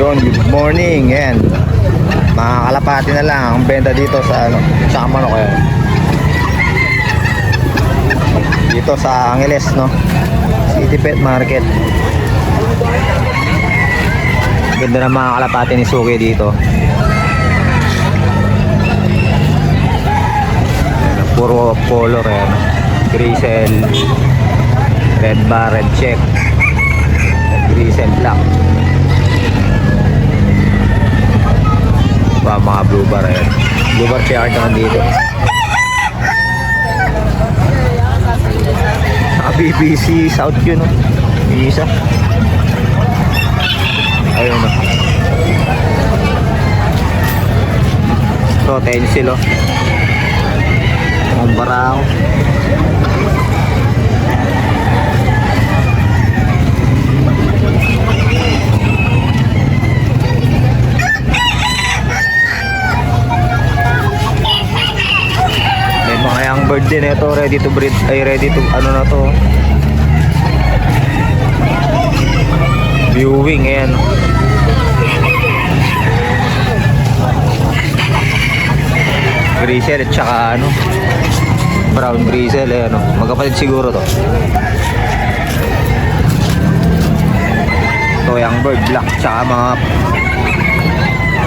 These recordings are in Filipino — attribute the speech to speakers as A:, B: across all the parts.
A: Yun, good morning. Yan. Mga kalapati na lang ang benta dito sa ano, sa manok kaya. Dito sa Angeles, no? City Pet Market. Ganda ng mga kalapati ni Suki dito. Puro color yan. Grisel, red bar, red check, grisel black. Mga blue bar yan. Blue bar share naman dito. BBC South yun, no? Isa. Ayun, no? So, tencel, oh. Kumpara ako. Bird din ito, ready to breed, ay ready to ano na to, viewing. Ayan, grisel at saka ano, brown grisel. Ayan, magkapatid siguro to. Ito yung bird black tsaka mga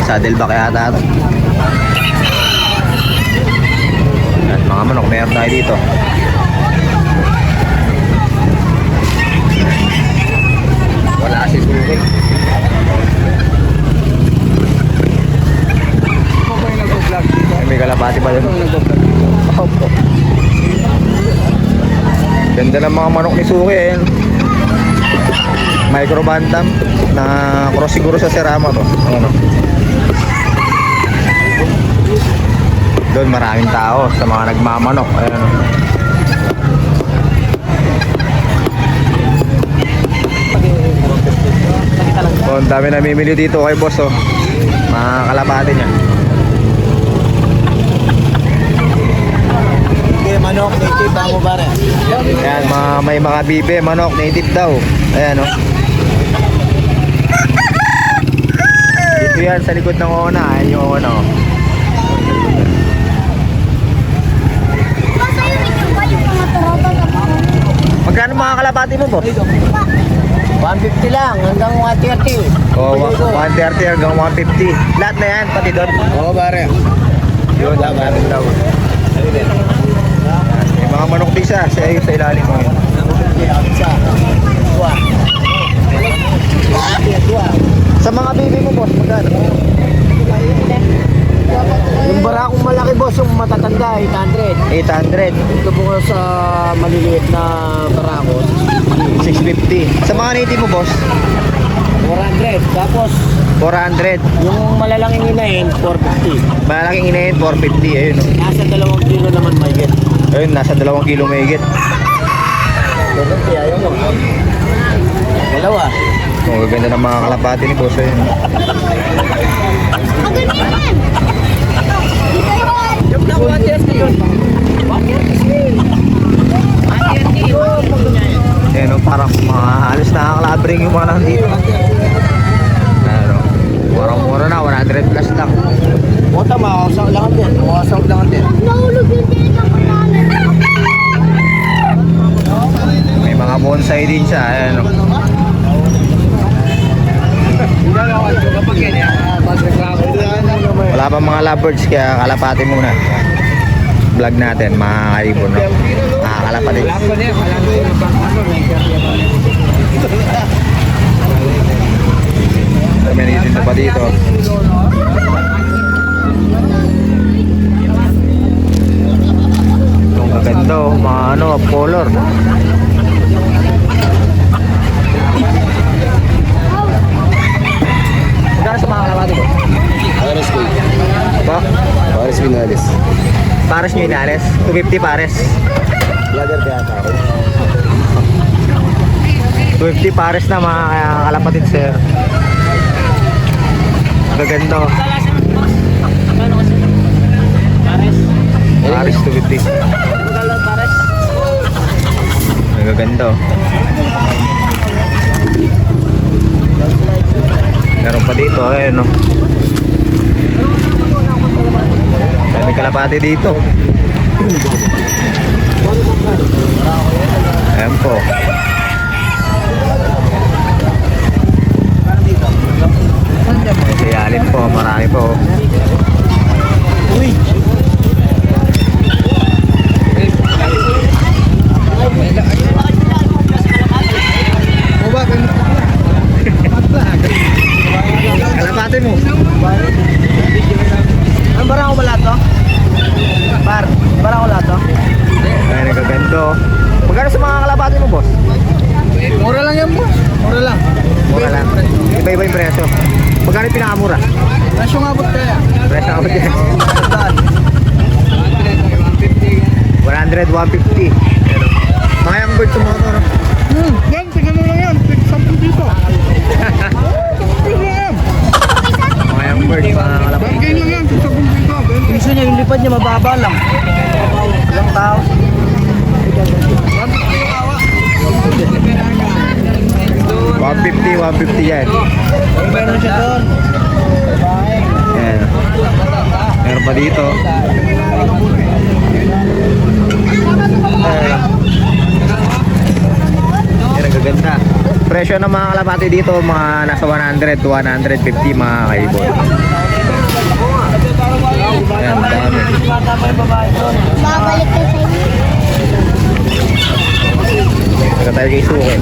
A: saddleback yata ito. Mga manok, meron tayo dito. Wala si Suki. May kalapati pa dun. Ganda ng mga manok ni Suki. Micro bantam na cross siguro sa Serama to. Ano? Doon maraming tao sa mga nagmamanok. Ayan, o. Oh, ang dami namimili dito kay boss, oh. Mga kalapati niya.
B: Okay, manok, native, bango ba rin?
A: Ayan, may mga bibe, manok, native daw. Ayan, oh. Dito yan sa likod ng ona. Ayan yung ona, oh. Magkano mga kalapati mo po?
B: 150 lang, hanggang 130.
A: Oh, 130 hanggang 150. Lahat na yan, pati doon.
B: Oo, pare.
A: Yun, lahat daw. May mga manok bisa sa ilalim mo yun. Sa mga baby mo, boss, magkano?
B: Yung barakong malaki, boss, yung matatanda, 800.
A: 800.
B: Ito po sa maliliit na barako,
A: 650. Sa mga native mo, boss?
B: 400. Tapos,
A: 400.
B: yung malalaking inahin, 450.
A: Malaking inahin, 450. Ayun, oh.
B: Nasa 2 kilo naman may get.
A: Ayun, nasa 2 kilo may higit.
B: Kaya ayaw mo. Dalawa.
A: Oh, ganda ng mga kalapati ni boss. Ayun. Ayan, oh, parang mga halos nakakalabring yung mga nandito. Pero, murang-mura na, 100 plus lang.
B: Bota, makakasaw lang din. Makakasaw lang din.
C: Nahulog yung din ako namin.
A: May mga bonsai din siya. Ayan, oh. Wala pa mga lovebirds kaya kalapati muna. Vlog natin mga kaibon, no? Kalapati. May nito pa dito. Yung kaganda, oh, mga ano, color. Magkano sa mga kalapati ko?
B: Pares ko.
A: Ba?
B: Pares Vinales.
A: Pares nyo inales? 250 pares.
B: Vlogger kaya ako.
A: 250 pares na mga kalapatid, sir. Gaganda, oh. Pares 250. Ang gaganda, oh. Meron pa dito, ayun no. May kalapati dito. Ayan po. Sa yalim po, marami po.
B: Uy!
A: Kalapati mo.
B: Ang barang ko wala to? Barang ko wala to?
A: Ay, nagagando. Magkano sa mga kalapati mo, boss?
B: Mura lang yan, boss. Mura lang.
A: Mura lang. Iba-iba yung presyo. Magkano yung pinakamura?
B: Presyo nga abot kaya.
A: Presyo ako dyan. 100, 150. Mga yung bird sa mga to, no?
B: Yan, tignan mo lang yan. 10 dito.
A: Mga yung bird, mga kalapati.
B: Bargain lang yan, 10 dito. Piso niya, yung lipad niya mababa lang. Ilang tao.
A: 150 yan.
B: Meron siya doon.
A: Ayan. Meron pa dito. Ayan. Ayan, nagaganda. Presyo ng mga kalapati dito, mga nasa 100 to 150 mga kaibon. Ayan, dami.
C: Babalik ka sa inyo.
A: Saka tayo kay Suki.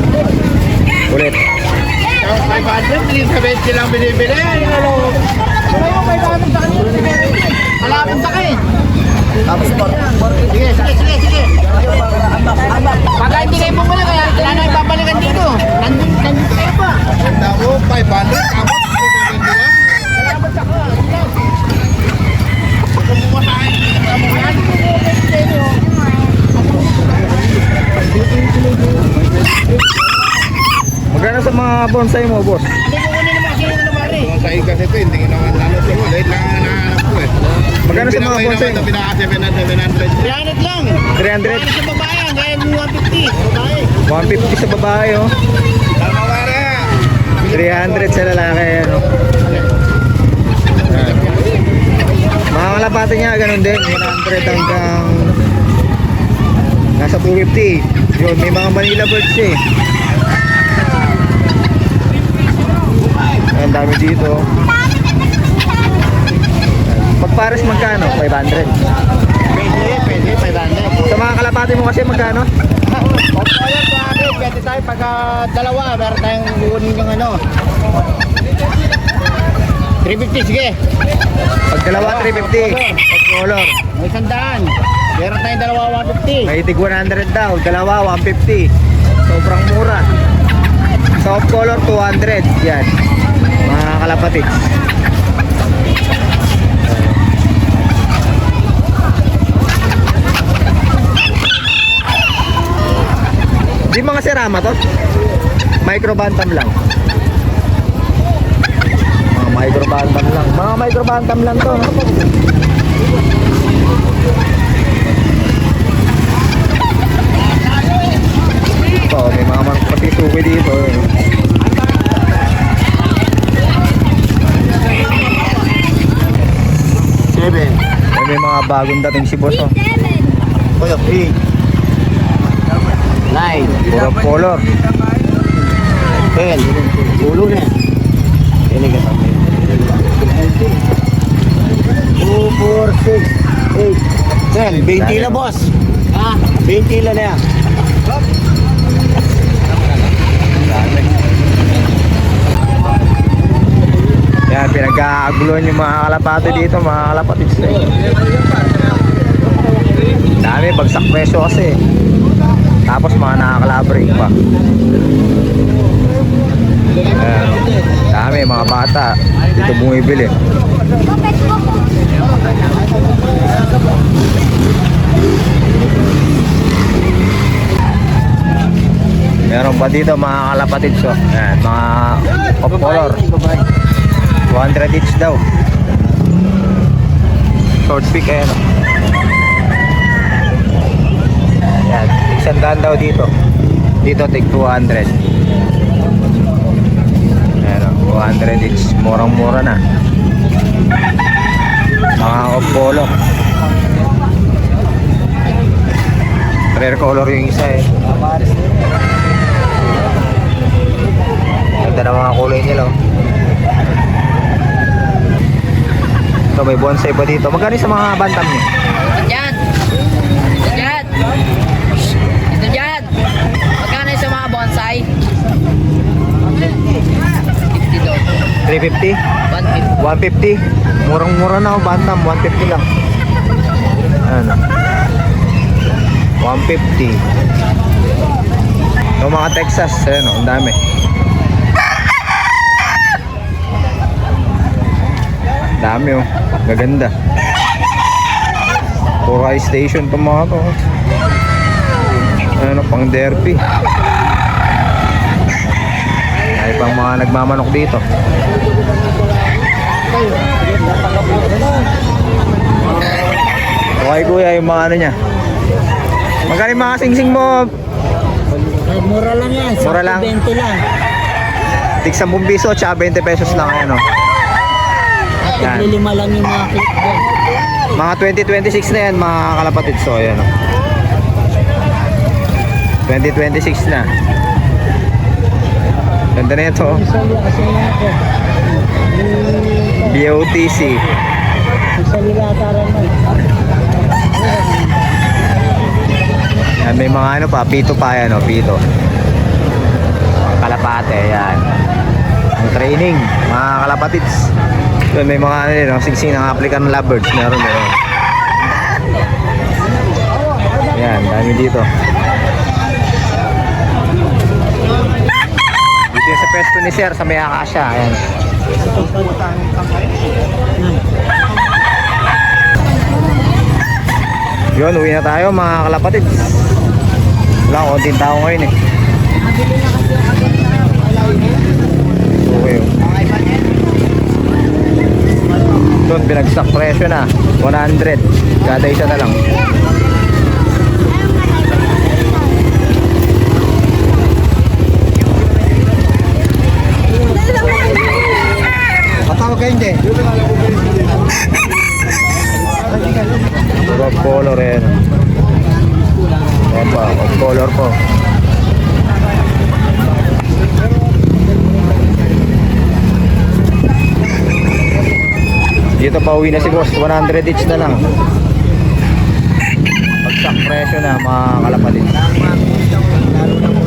A: Ulit.
B: 500, 370 lang binibili. Malapit sa kayo. Tapos sige. Pagka hindi kayo bumalik, kaya wala na ibabalikan dito. Nandito kayo pa. Tamo, 500. Tamo, 500 lang.
A: Magkano sa mga bonsai mo, boss?
B: Bonsai kasi ito, hindi naman lalo ito. Late lang ang nahanap ko eh.
A: Magkano sa mga bonsai mo?
B: 300 lang.
A: 300?
B: Sa babae, gaya mo 150. Babae.
A: 150 sa babae, oh.
B: Tama ba rin?
A: 300 sa lalaki, ano. Ayan. Mga kalapati niya, ganun din. 100 hanggang nasa 250. Yun, may mga Manila birds eh. Ang dami dito. Pagpares magkano? 500.
B: Pwede, 500.
A: Sa mga kalapati mo kasi magkano?
B: Ayan, pwede tayo pagka dalawa, meron tayong kukunin yung ano. 350, sige.
A: Pag dalawa, 350. Pag color.
B: May 100. Meron tayong dalawa, 150.
A: May tig 100 daw. Dalawa, 150. Sobrang mura. Soft color, 200. Yan. Mga kalapati. Di mga serama to? Micro bantam lang. Mga micro bantam lang. Mga micro bantam lang to. No? Ito, may mga pagkisuki dito. May mga bagong dating si boss. Oh.
B: Kuya, 3. 9.
A: Puro color.
B: 10. Ulo na. Ini ka tayo. 2, 4, 6, 8. 10. 20 lang, boss. Ha? 20 lang na yan.
A: Yan, pinag-aaguluhan yung mga kalapati dito, mga kalapati. Dami, bagsak presyo kasi. Tapos mga nakakalabrate pa. Ayan, dami, mga bata. Dito bumibili. Meron pa dito mga kalapatid. So, ayan, mga off color. 200 each daw. Short pick, ayan. Ayan, tig 100 daw dito. Dito tig 200. Ayan, 200 each. Murang-mura na. Mga Opolo. Rare color yung isa eh. Ganda na mga kulay nila oh. Ito may bonsai pa dito. Magkano sa mga bantam niyo?
D: Dyan! Dyan! Ito dyan! Magkano yung sa mga bonsai? 50 daw.
A: 350?
D: 150.
A: 150? Murang-mura na oh, bantam. 150 lang. Ano? 150. Yung mga Texas, ayun oh, ang dami. Dami oh, gaganda. Puro high station itong mga to. Ano, pang derby. Ay pang mga nagmamanok dito. Okay kuya, yung mga ano niya. Magkano yung mga singsing mo?
B: Mura lang yan.
A: Mura lang.
B: 20 lang.
A: Tig 10 piso, tsaka 20 pesos lang ano. Yan.
B: Lima lang yung mga clip dyan.
A: Mga 2026 na yan mga kalapatid. So ayan o. 2026 na. Ganda na ito. BOTC.
B: Isa nila ataran mo.
A: Yan, may mga ano pa, pito pa yan o, pito. Kalapate, yan. Ang training, mga kalapatids. Yan, may mga ano yun, singsing ng African lovebirds. Meron meron. Yan, dami dito. Dito yung sa pesto ni Sir, sa may Akasya. Ayan. Yun, uwi na tayo mga kalapatids. Wala, konting tao ngayon eh. Okay. Doon, binagsak presyo na. 100. Kada isa na lang.
B: Patawag kayo hindi.
A: Puro color yan. Ayan pa, color po. Dito pa uwi na si boss, 100 each na lang. Pagsak presyo na mga kalapatid.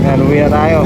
A: Ayan, uwi na tayo.